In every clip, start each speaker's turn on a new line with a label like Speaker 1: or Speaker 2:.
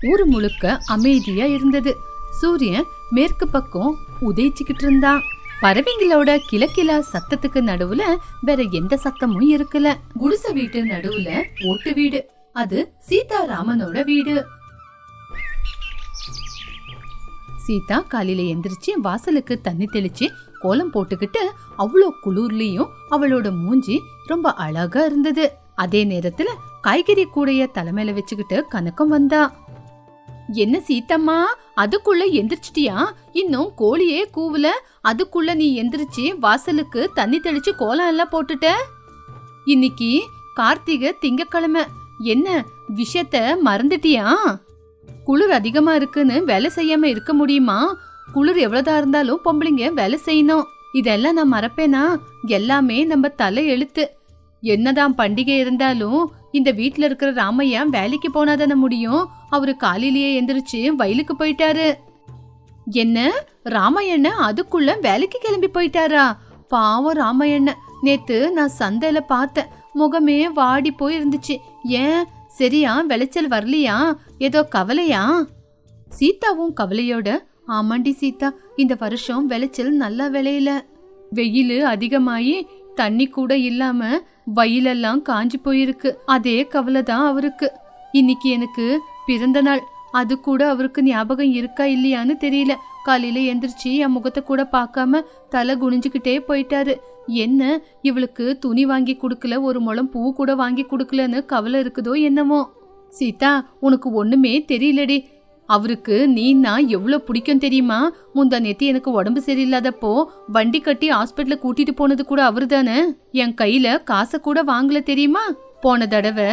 Speaker 1: ஊரு முழுக்க அமைதியா இருந்தது. சூரியன் மேற்கு பக்கம் உதயிச்சுக்கிட்டு இருந்தான். பறவைங்களோட கிலக்கிலா சத்தத்துக்கு நடுவுல வேற எந்த சத்தமும் இருக்கல. குடிசை வீட்டு நடுவுல ஓட்டு வீடு, அது சீதாராமனோட வீடு. சீதா காலையில எந்திரிச்சு வாசலுக்கு தண்ணி தெளிச்சு கோலம் போட்டுக்கிட்டு அவ்வளோ குளிர்லயும் அவளோட மூஞ்சி ரொம்ப அழகா இருந்தது. அதே நேரத்துல காய்கறி கூடைய தலைமையில வச்சுக்கிட்டு கணக்கம் வந்தா. என்ன சீத்தம்மா, அதுக்குள்ள எந்திரிச்சிட்டியா? இன்னும் கோழியே கூவல, அதுக்குள்ள நீ எந்திரிச்சு வாசலுக்கு தண்ணி தெளிச்சு கோலம் எல்லாம் போட்டுட்ட? இன்னைக்கு கார்த்திகை திங்கக்கிழமை, என்ன விஷயத்த மறந்துட்டியா? குளிர் அதிகமா இருக்குன்னு வேலை செய்யாம இருக்க முடியுமா? குளிர் எவ்வளவுதான் இருந்தாலும் பொம்பளைங்க வேலை செய்யணும். இதெல்லாம் நான் மறப்பேனா? எல்லாமே நம்ம தலை எழுத்து. என்னதான் பண்டிகை இருந்தாலும் இந்த வீட்டுல இருக்கிற ராமையா வேலைக்கு போனாதானே முடியும். அவரு காலையிலேயே எந்திரிச்சு வயலுக்கு போயிட்டாரு. என்ன, ராமையண்ண அதுக்குள்ள வேலைக்கு கிளம்பி போயிட்டாரா? பாவம் ராமையண்ண. நேத்து நான் சந்தையில பார்த்தேன், முகமே வாடி போய் இருந்துச்சு. ஏன், சரியா விளைச்சல் வரலையா? ஏதோ கவலையா? சீதாவும் கவலையோட, ஆமாண்டி சீதா, இந்த வருஷம் விளைச்சல் நல்லா விளையல. வெயில் அதிகமாயி தண்ணி கூட இல்லாம வயலெல்லாம் காஞ்சி போயிருக்கு. அதே கவலைதான் அவருக்கு. இன்னைக்கு எனக்கு பிறந்த நாள், அது கூட அவருக்கு ஞாபகம் இருக்கா இல்லையான்னு தெரியல. காலையில எந்திரிச்சு என் முகத்தை கூட பார்க்காம தலை குனிஞ்சுக்கிட்டே போயிட்டாரு. என்ன, இவளுக்கு துணி வாங்கி கொடுக்கல, ஒரு முழம் பூ கூட வாங்கி கொடுக்கலன்னு கவலை இருக்குதோ என்னமோ. சீதா, உனக்கு ஒண்ணுமே தெரியலடி. அவருக்கு நீன்னா எவ்வளவு பிடிக்கும் தெரியுமா? முந்தா நேத்து எனக்கு உடம்பு சரியில்லாதப்போ வண்டி கட்டி ஹாஸ்பிட்டல கூட்டிட்டு போனது கூட அவரு தானே. என் கையில காசை கூட வாங்கல தெரியுமா? போன தடவை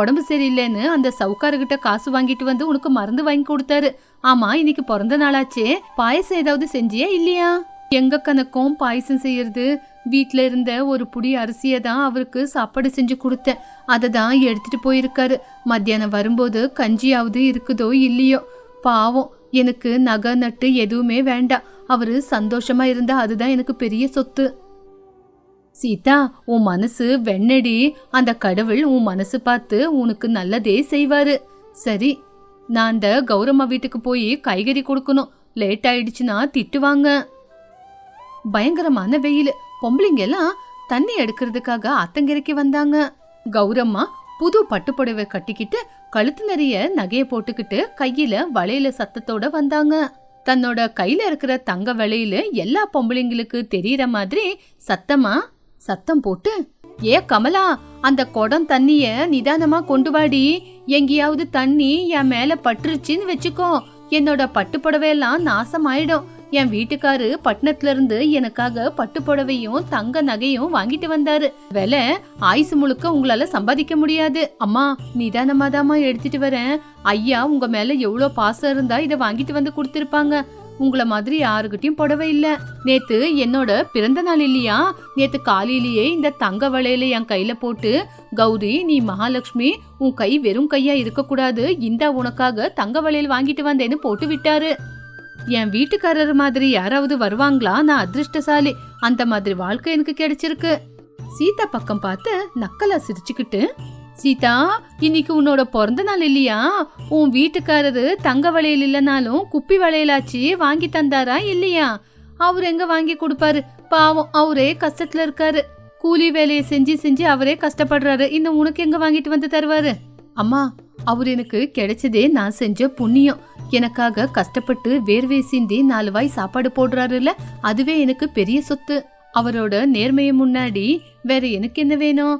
Speaker 1: உடம்பு சரியில்லைன்னு அந்த சவுக்காரர்கிட்ட காசு வாங்கிட்டு வந்து உனக்கு மருந்து வாங்கி கொடுத்தாரு. ஆமா, இன்னைக்கு பிறந்த நாளாச்சே, பாயசம் ஏதாவது செஞ்சியா இல்லையா? எங்க கணக்கும் பாயசம் செய்யறது. வீட்டுல இருந்த ஒரு புடி அரிசியை தான் அவருக்கு சாப்பாடு செஞ்சு கொடுத்தேன். அதை தான் எடுத்துட்டு போயிருக்காரு. மத்தியானம் வரும்போது கஞ்சியாவது இருக்குதோ இல்லையோ. பாவம், எனக்கு நகை நட்டு எதுவுமே வேண்டாம். அவரு சந்தோஷமா இருந்தா அதுதான் எனக்கு பெரிய சொத்து. சீதா, உன் மனசு வெண்ணடி. அந்த கடவுள் உன் மனசு பார்த்து உனக்கு நல்லதே செய்வாரு. சரி, நான் அந்த கௌரம்மா வீட்டுக்கு போய் காய்கறி கொடுக்கணும். லேட் ஆயிடுச்சுன்னா திட்டுவாங்க. பயங்கரமான வெயில். பொம்பளைங்க எல்லாம் தண்ணி எடுக்கிறதுக்காக ஆத்தங்கரைக்கு வந்தாங்க. கௌரம்மா புது பட்டுப்புடவை கட்டிக்கிட்டு கழுத்து நிறைய நகைய போட்டுக்கிட்டு கையில வளையல சத்தத்தோட வந்தாங்க. தன்னோட கையில இருக்கிற தங்க வளையல எல்லா பொம்பளைங்களுக்கு தெரியற மாதிரி சத்தம் போட்டு, ஏ கமலா, அந்த குடம் தண்ணிய நிதானமா கொண்டு வாடி. எங்கேயாவது தண்ணி என் மேல பட்டுருச்சுன்னு வச்சுக்கோ, என்னோட பட்டுப்புடவையெல்லாம் நாசம் ஆயிடும். என் வீட்டுக்காரு பட்டணத்துல இருந்து எனக்காக பட்டுப்புடவையும் தங்க நகையும் வாங்கிட்டு வந்தாரு. விலை ஆயுசு முழுக்க உங்களால சம்பாதிக்க முடியாது. அம்மா, நிதானமாதாமா எடுத்துட்டு வரேன். ஐயா உங்க மேல எவ்வளவு பாசம் இருந்தா இதை வாங்கிட்டு வந்து கொடுத்திருப்பாங்க. உங்கள மாதிரி யாருகிட்டயும் புடவை இல்ல. நேத்து என்னோட பிறந்த நாள் இல்லையா? நேத்து காலையிலேயே இந்த தங்க வளையல என் கையில போட்டு, கௌரி நீ மகாலட்சுமி, உன் கை வெறும் கையா இருக்க கூடாது, இந்த உனக்காக தங்க வளையல் வாங்கிட்டு வந்தேன்னு போட்டு விட்டாரு. என் வீட்டுக்காரர் மாதிரி யாராவது வருவாங்களா? நான் அதிர்ஷ்டசாலி. அந்த மாதிரி வாழ்க்கை எனக்கு கிடைச்சிருக்கு. சீதா பக்கம் பார்த்து நக்கலா சிரிச்சுக்கிட்டு, சீதா, இன்னைக்கு உன்னோட பிறந்த நாள் இல்லையா? உன் வீட்டுக்காரரு தங்க வளையல் இல்லைனாலும் குப்பி வளையலாச்சு வாங்கி தந்தாரா இல்லையா? அவரு எங்க வாங்கி கொடுப்பாரு? பாவம், அவரே கஷ்டத்துல இருக்காரு. கூலி வேலையை செஞ்சு செஞ்சு அவரே கஷ்டப்படுறாரு. இன்னும் உனக்கு எங்க வாங்கிட்டு வந்து தருவாரு? அம்மா, அவர் எனக்கு கிடைச்சதே நான் செஞ்ச புண்ணியம். எனக்காக கஷ்டப்பட்டு வேர்வை சிந்தி 4 வாய் சாப்பாடு போடுறாருல்ல, அதுவே எனக்கு பெரிய சொத்து. அவரோட நேர்மையை முன்னாடி வேற எனக்கு என்ன வேணும்?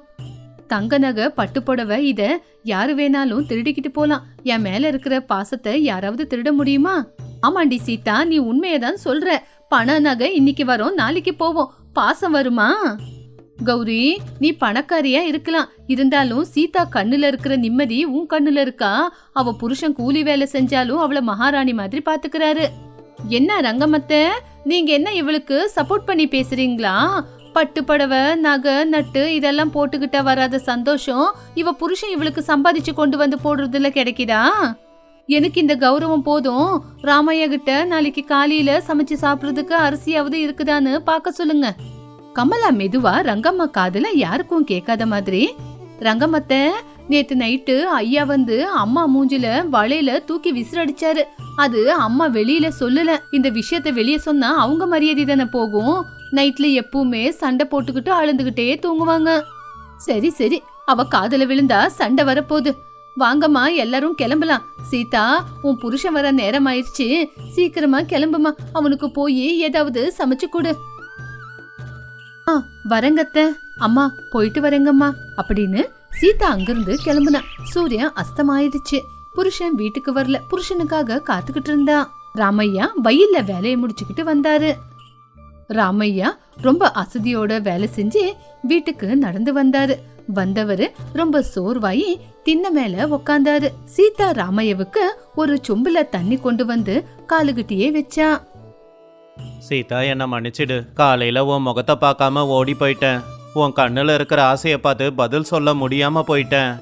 Speaker 1: தங்க நகை பட்டுப்புடவை இத யாரு வேணாலும் திருடிக்கிட்டு போலாம். என் மேல இருக்கிற பாசத்தை யாராவது திருட முடியுமா? ஆமாண்டி சீதா, நீ உண்மையதான் சொல்ற. பண நகை இன்னைக்கு வரும், நாளைக்கு போவோம். பாசம் வருமா? கௌரி, நீ பணக்காரியா இருக்கலாம், இருந்தாலும் சீதா கண்ணுல இருக்கிற நிம்மதி உன் கண்ணுல இருக்கா? அவ புருஷன் கூலி வேலை செஞ்சாலும் அவளை மகாராணி மாதிரி பாத்துக்கிறாரு. என்ன ரங்கமத்த, நீங்க என்ன இவளுக்கு சப்போர்ட் பண்ணி பேசுறீங்களா? பட்டு புடவை நகை நட்டு இதெல்லாம் போட்டுக்கிட்ட வராத சந்தோஷம் இவ புருஷன் இவளுக்கு சம்பாதிச்சு கொண்டு வந்து போடுறதுல கிடைக்குதா? எனக்கு இந்த கௌரவம் போதும். ராமையா கிட்ட நாளைக்கு காலையில சமைச்சு சாப்பிடுறதுக்கு அரிசியாவது இருக்குதான்னு பாக்க சொல்லுங்க. கமலா மெதுவா ரங்கம்மா காதுல யாருக்கும் கேட்காத மாதிரி, ரங்கம்மத்த, நேத்து நைட்டு ஐயா வந்து அம்மா மூஞ்சில வளையல தூக்கி விசிறடிச்சாரு. அது அம்மா வெளியில சொல்லல. இந்த விஷயத்த வெளியே சொன்னா அவங்க மரியாதை தானே போகும். நைட்ல எப்பவுமே சண்டை போட்டுக்கிட்டு அழுந்துகிட்டே தூங்குவாங்க. சரி சரி, அவ காதுல விழுந்தா சண்டை வரப்போகுது. வாங்கம்மா, எல்லாரும் கிளம்பலாம். சீதா, உன் புருஷன் வர நேரம் ஆயிடுச்சு, சீக்கிரமா கிளம்புமா. அவனுக்கு போய் ஏதாவது சமைச்சு கொடு. வரங்கத்த அம்மா, போயிட்டு வரேங்கம்மா அப்படின்னு சீதா அங்கிருந்து கிளம்புனா. சூரியன் அஸ்தமாயிடுச்சு. புருஷன் வீட்டுக்கு வரல. புருஷனுக்காக காத்துக்கிட்டு இருந்தா. ராமையா வயல்ல வேலையை முடிச்சுக்கிட்டு வந்தாரு. ராமையா ரொம்ப அசதியோட வேலை செஞ்சு வீட்டுக்கு நடந்து வந்தாரு. வந்தவரு ரொம்ப சோர்வாயி திண்ண மேல உக்காந்தாரு. சீதா ராமையாவுக்கு ஒரு சொம்புல தண்ணி கொண்டு வந்து காலுகிட்டே வச்சா.
Speaker 2: சீதா, என்ன மன்னிச்சிடு. காலையில உன் முகத்தை பார்க்காம ஓடி போயிட்டேன். உன் கண்ணுல இருக்கிற ஆசையை பார்த்து பதில் சொல்ல முடியாம போயிட்டேன்.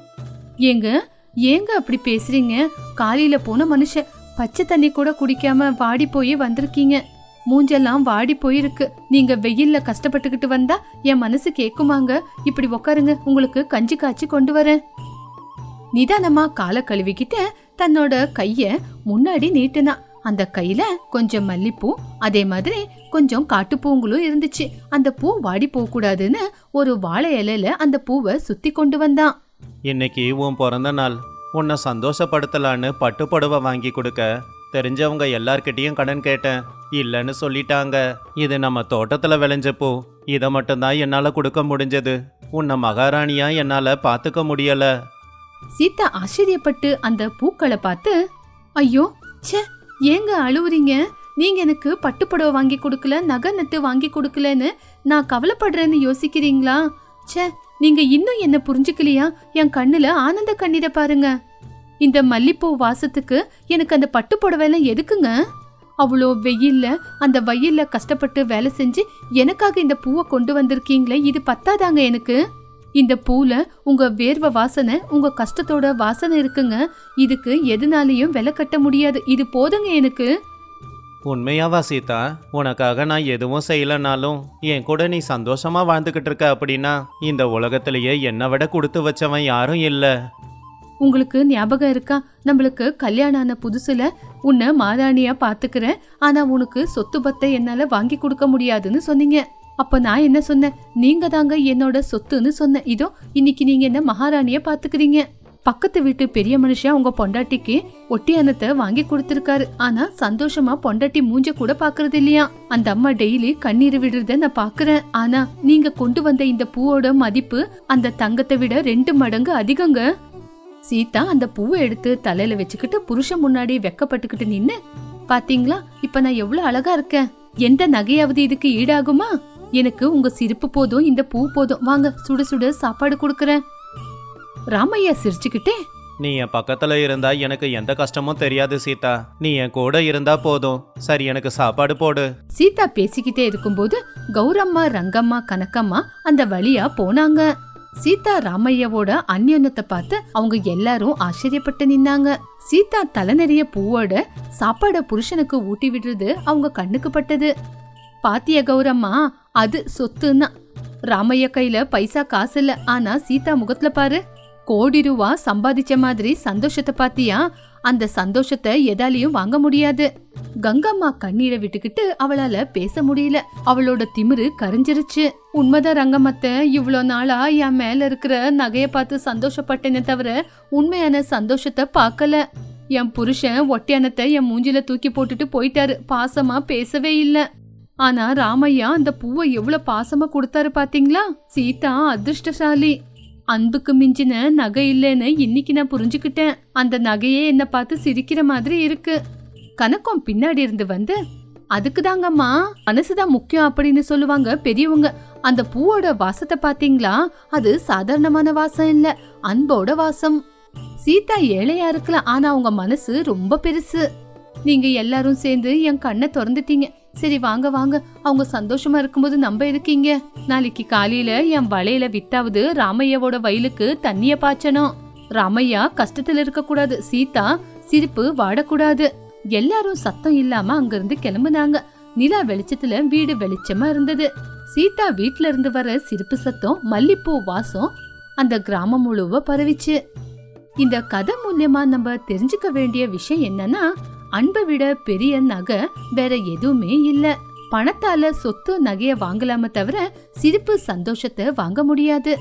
Speaker 1: ஏங்க அப்படி பேசுறீங்க? காலையில போன மனுஷன் பச்சை தண்ணி கூட குடிக்காம வாடி போய் வந்திருக்கீங்க. மூஞ்செல்லாம் வாடி போயிருக்கு. நீங்க வெயில்ல கஷ்டப்பட்டுக்கிட்டு வந்தா என் மனசு கேக்குமாங்க? இப்படி உக்காருங்க, உங்களுக்கு கஞ்சி காய்ச்சி கொண்டு வரேன். நிதானமா காலை கழுவிக்கிட்ட தன்னோட கைய முன்னாடி நீட்டுனா. அந்த கையில கொஞ்சம் மல்லிப்பூ, அதே மாதிரி கொஞ்சம் காட்டுப்பூங்களும் இருந்துச்சு. அந்த பூ வாடி போக கூடாதுன்னு ஒரு வாழை இலையில அந்த பூவை சுத்தி கொண்டு வந்தான்.
Speaker 2: இன்னைக்கு உன் பிறந்த நாள். உன்னை சந்தோஷப்படுத்தலான்னு பட்டு புடவை வாங்கி கொடுக்க தெரிஞ்சவங்க எல்லார்கிட்டையும் கடன் கேட்டேன். இல்லைன்னு சொல்லிட்டாங்க. இது நம்ம தோட்டத்துல விளைஞ்ச பூ. இதை மட்டும்தான் என்னால கொடுக்க முடிஞ்சது. உன்னை மகாராணியா என்னால பாத்துக்க முடியல.
Speaker 1: சீதா ஆச்சரியப்பட்டு அந்த பூக்களை பார்த்து, ஐயோ ச்சே, ஏங்க அழுவுறீங்க? நீங்க எனக்கு பட்டுப்புடவை வாங்கி கொடுக்கல, நகை நட்டு வாங்கி கொடுக்கலன்னு நான் கவலைப்படுறேன்னு யோசிக்கிறீங்களா? ச்சே, நீங்க இன்னும் என்ன புரிஞ்சுக்கலையா? என் கண்ணுல ஆனந்த கண்ணீரை பாருங்க. இந்த மல்லிப்பூ வாசத்துக்கு எனக்கு அந்த பட்டுப்புடவைலாம் எதுக்குங்க? அவ்வளோ வெயில்ல அந்த வயல்ல கஷ்டப்பட்டு வேலை செஞ்சு எனக்காக இந்த பூவை கொண்டு வந்திருக்கீங்களே, இது பத்தாதாங்க எனக்கு? இந்த பூல உங்க வேர்வை வாசனை, உங்க கஷ்டத்தோட வாசனை இருக்குங்க. இதுக்கு எதுனாலையும் விலை கட்ட முடியாது. இது போதுங்க எனக்கு.
Speaker 2: உண்மையாவா சீதா? உனக்காக நான் எதுவும் செய்யலனாலும் என் கூட நீ சந்தோஷமா வாழ்ந்துகிட்டு இருக்க அப்படின்னா இந்த உலகத்திலேயே என்னை விட கொடுத்து வச்சவன் யாரும் இல்ல.
Speaker 1: உங்களுக்கு ஞாபகம் இருக்கா? நம்மளுக்கு கல்யாணம் ஆன புதுசுல உன்னை மாதாணியா பாத்துக்கிறேன், ஆனா உனக்கு சொத்து பத்தை என்னால வாங்கி கொடுக்க முடியாதுன்னு சொன்னீங்க. அப்ப நான் என்ன சொன்னேன்? நீங்க தாங்க என்னோட சொத்துன்னு சொன்னேன். இதோ இன்னைக்கு நீங்க என்ன மகாராணிய பாத்துக்கிறீங்க. பக்கத்து வீட்டு பெரிய மனுஷன் உங்க பொண்டாட்டிக்கு ஒட்டியானத்தை வாங்கி கொடுத்திருக்காரு. ஆனா சந்தோஷமா பொண்டாட்டி மூஞ்ச கூட பாக்குறது இல்லையா? அந்த அம்மா டெய்லி கண்ணீர் விடுறத நான் பாக்குறேன். ஆனா நீங்க கொண்டு வந்த இந்த பூவோட மதிப்பு அந்த தங்கத்தை விட 2 மடங்கு அதிகங்க. சீதா அந்த பூவை எடுத்து தலையில வச்சுக்கிட்டு புருஷன் முன்னாடி வெக்கப்பட்டுக்கிட்டு நின்னு, பாத்தீங்களா இப்ப நான் எவ்வளவு அழகா இருக்கேன்? எந்த நகையாவது இதுக்கு ஈடாகுமா? எனக்கு உங்க சிரிப்பு போதும், இந்த பூ போதும். வாங்க, சுட சுட சாப்பாடு கொடுக்கறேன். ராமையா சிரிச்சுக்கிட்டே,
Speaker 2: நீ என் பக்கத்துல இருந்தா எனக்கு எந்த கஷ்டமும் தெரியாது சீதா. நீ என் கூட இருந்தா போதும். சரி, எனக்கு சாப்பாடு போடு.
Speaker 1: சீதா பேசிக்கிட்டே இருக்கும்போது கௌரம்மா, ரங்கம்மா, கனக்கம்மா அந்த வழியா போனாங்க. சீதா ராமையாவோட அந்யோன்யத்தை பார்த்து அவங்க எல்லாரும் ஆச்சரியப்பட்டு நின்னாங்க. சீதா தலை நிறைய பூவோட சாப்பாட புருஷனுக்கு ஊட்டி விடுறது அவங்க கண்ணுக்கு பட்டது. பாத்திய கௌரம்மா, அது சொத்துன்னா. ராமையா கையில பைசா காசு இல்ல, ஆனா சீதா முகத்துல பாரு, கோடி ரூபா சம்பாதிச்ச மாதிரி சந்தோஷத்தை பாத்தியா? அந்த சந்தோஷத்தை எதாலையும் வாங்க முடியாது. கங்கம்மா கண்ணீரை விட்டுக்கிட்டு அவளால பேச முடியல. அவளோட திமிரு கரைஞ்சிருச்சு. உண்மைதான் ரங்கம்மத்த, இவ்வளோ நாளா என் மேல இருக்கிற நகைய பார்த்து சந்தோஷப்பட்டேனே தவிர உண்மையான சந்தோஷத்தை பார்க்கல. என் புருஷன் ஒட்டியானத்தை என் மூஞ்சில தூக்கி போட்டுட்டு போயிட்டாரு. பாசமா பேசவே இல்ல. ஆனா ராமையா அந்த பூவை எவ்வளவு பாசமா கொடுத்தாரு பாத்தீங்களா? சீதா அதிர்ஷ்டசாலி. அன்புக்கு மிஞ்சின நகை இல்லைன்னு இன்னைக்கு நான் புரிஞ்சுக்கிட்டேன். அந்த நகையே என்ன பார்த்து சிரிக்கிற மாதிரி இருக்கு. கனக்கம் பின்னாடி இருந்து வந்து, அதுக்கு தாங்கம்மா மனசுதான் முக்கியம் அப்படின்னு சொல்லுவாங்க பெரியவங்க. அந்த பூவோட வாசத்தை பாத்தீங்களா? அது சாதாரணமான வாசம் இல்ல, அன்போட வாசம். சீதா ஏழையா இருக்கலாம், ஆனா அவங்க மனசு ரொம்ப பெருசு. நீங்க எல்லாரும் சேர்ந்து என் கண்ணை திறந்துட்டீங்க. சரி வாங்க வாங்க, அவங்க சந்தோஷமா இருக்கும்போது நம்ப இருக்கீங்க. நாளைக்கு காலையில என் வளையல வித்தாவது ராமையாவோட வயலுக்கு தண்ணிய பாய்ச்சணும். ராமையா கஷ்டத்துல இருக்க கூடாது, சீதா சிரிப்பு வாடக்கூடாது. எல்லாரும் சத்தம் இல்லாம அங்கிருந்து கிளம்புனாங்க. நிலா வெளிச்சத்துல வீடு வெளிச்சமா இருந்தது. சீதா வீட்ல இருந்து வர சிரிப்பு சத்தம், மல்லிப்பூ வாசம் அந்த கிராமம் முழுவ பரவிச்சு. இந்த கதை மூலியமா நம்ம தெரிஞ்சுக்க வேண்டிய விஷயம் என்னன்னா, அன்பை விட பெரிய நகை வேற எதுவுமே இல்ல. பணத்தால சொத்து நகைய வாங்கலாம தவிர சிரிப்பு சந்தோஷத்தை வாங்க முடியாது.